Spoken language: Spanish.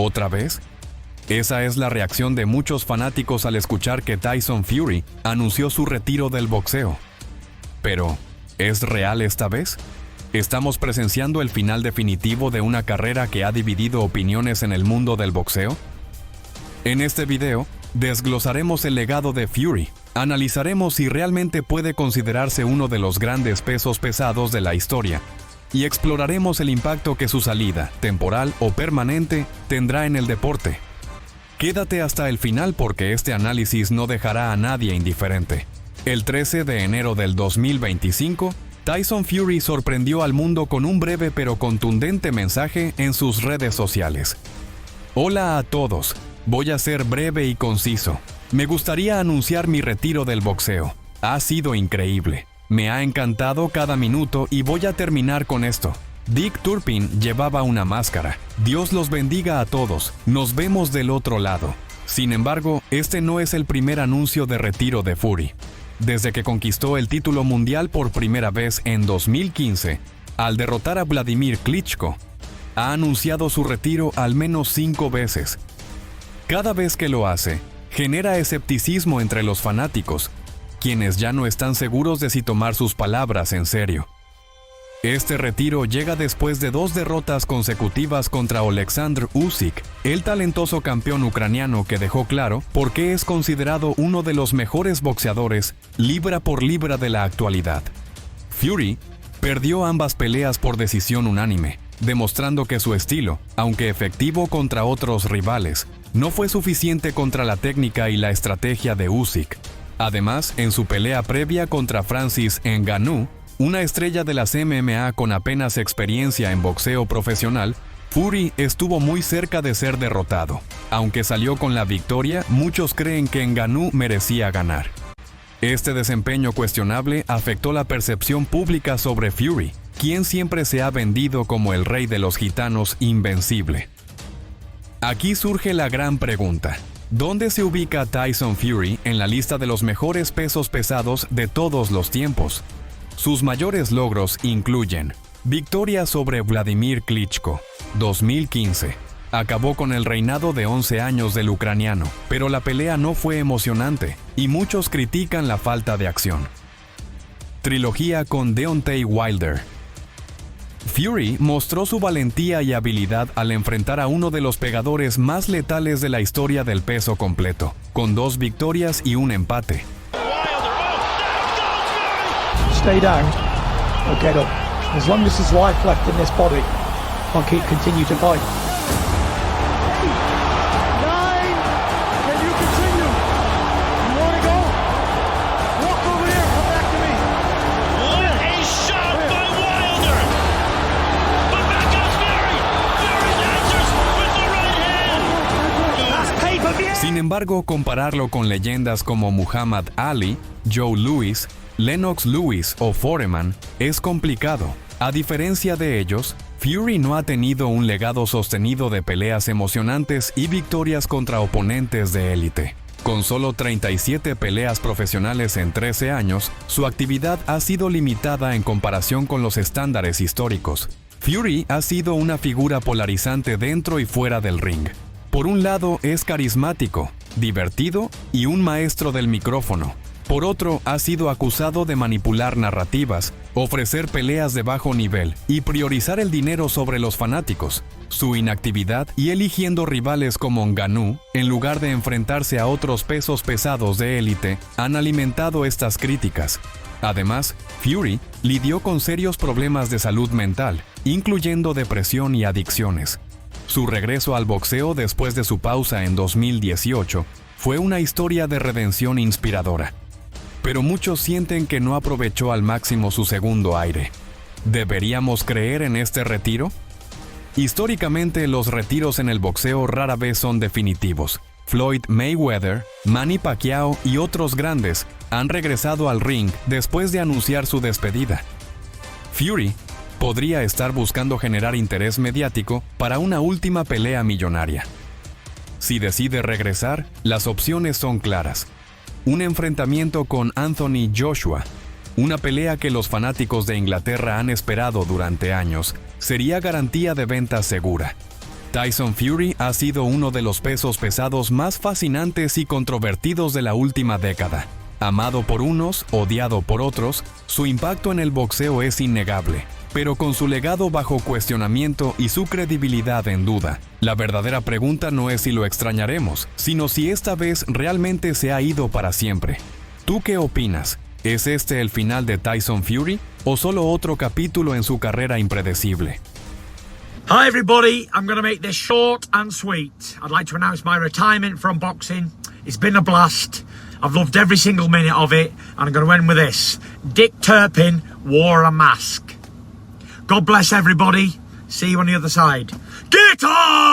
¿Otra vez? Esa es la reacción de muchos fanáticos al escuchar que Tyson Fury anunció su retiro del boxeo. Pero, ¿es real esta vez? ¿Estamos presenciando el final definitivo de una carrera que ha dividido opiniones en el mundo del boxeo? En este video, desglosaremos el legado de Fury. Analizaremos si realmente puede considerarse uno de los grandes pesos pesados de la historia y exploraremos el impacto que su salida, temporal o permanente, tendrá en el deporte. Quédate hasta el final porque este análisis no dejará a nadie indiferente. El 13 de enero del 2025, Tyson Fury sorprendió al mundo con un breve pero contundente mensaje en sus redes sociales. Hola a todos, voy a ser breve y conciso. Me gustaría anunciar mi retiro del boxeo. Ha sido increíble. Me ha encantado cada minuto y voy a terminar con esto. Dick Turpin llevaba una máscara. Dios los bendiga a todos. Nos vemos del otro lado. Sin embargo, este no es el primer anuncio de retiro de Fury. Desde que conquistó el título mundial por primera vez en 2015, al derrotar a Vladimir Klitschko, ha anunciado su retiro al menos 5 veces. Cada vez que lo hace, genera escepticismo entre los fanáticos, quienes ya no están seguros de si tomar sus palabras en serio. Este retiro llega después de 2 derrotas consecutivas contra Oleksandr Usyk, el talentoso campeón ucraniano que dejó claro por qué es considerado uno de los mejores boxeadores libra por libra de la actualidad. Fury perdió ambas peleas por decisión unánime, demostrando que su estilo, aunque efectivo contra otros rivales, no fue suficiente contra la técnica y la estrategia de Usyk. Además, en su pelea previa contra Francis Ngannou, una estrella de las MMA con apenas experiencia en boxeo profesional, Fury estuvo muy cerca de ser derrotado. Aunque salió con la victoria, muchos creen que Ngannou merecía ganar. Este desempeño cuestionable afectó la percepción pública sobre Fury, quien siempre se ha vendido como el rey de los gitanos invencible. Aquí surge la gran pregunta. ¿Dónde se ubica Tyson Fury en la lista de los mejores pesos pesados de todos los tiempos? Sus mayores logros incluyen victoria sobre Vladimir Klitschko, 2015. Acabó con el reinado de 11 años del ucraniano, pero la pelea no fue emocionante y muchos critican la falta de acción. Trilogía con Deontay Wilder. Fury mostró su valentía y habilidad al enfrentar a uno de los pegadores más letales de la historia del peso completo, con 2 victorias y un empate. Stay down or get up. As long as there's life left in this body, I'll continue to fight. 9. Can you continue? You want to go? Walk over here. Come back to me. What a shot by Wilder! But back goes Fury. Fury answers with the right hand. That's pay-per-view. Sin embargo, compararlo con leyendas como Muhammad Ali, Joe Louis, Lennox Lewis o Foreman es complicado. A diferencia de ellos, Fury no ha tenido un legado sostenido de peleas emocionantes y victorias contra oponentes de élite. Con solo 37 peleas profesionales en 13 años, su actividad ha sido limitada en comparación con los estándares históricos. Fury ha sido una figura polarizante dentro y fuera del ring. Por un lado, es carismático, divertido y un maestro del micrófono. Por otro, ha sido acusado de manipular narrativas, ofrecer peleas de bajo nivel y priorizar el dinero sobre los fanáticos. Su inactividad y eligiendo rivales como Ngannou, en lugar de enfrentarse a otros pesos pesados de élite, han alimentado estas críticas. Además, Fury lidió con serios problemas de salud mental, incluyendo depresión y adicciones. Su regreso al boxeo después de su pausa en 2018 fue una historia de redención inspiradora. Pero muchos sienten que no aprovechó al máximo su segundo aire. ¿Deberíamos creer en este retiro? Históricamente, los retiros en el boxeo rara vez son definitivos. Floyd Mayweather, Manny Pacquiao y otros grandes han regresado al ring después de anunciar su despedida. Fury podría estar buscando generar interés mediático para una última pelea millonaria. Si decide regresar, las opciones son claras. Un enfrentamiento con Anthony Joshua, una pelea que los fanáticos de Inglaterra han esperado durante años, sería garantía de venta segura. Tyson Fury ha sido uno de los pesos pesados más fascinantes y controvertidos de la última década. Amado por unos, odiado por otros, su impacto en el boxeo es innegable, pero con su legado bajo cuestionamiento y su credibilidad en duda. La verdadera pregunta no es si lo extrañaremos, sino si esta vez realmente se ha ido para siempre. ¿Tú qué opinas? ¿Es este el final de Tyson Fury o solo otro capítulo en su carrera impredecible? Hi everybody, I'm going to make this short and sweet. I'd like to announce my retirement from boxing. It's been a blast. I've loved every single minute of it, and I'm going to end with this. Dick Turpin wore a mask. God bless everybody. See you on the other side. Get on!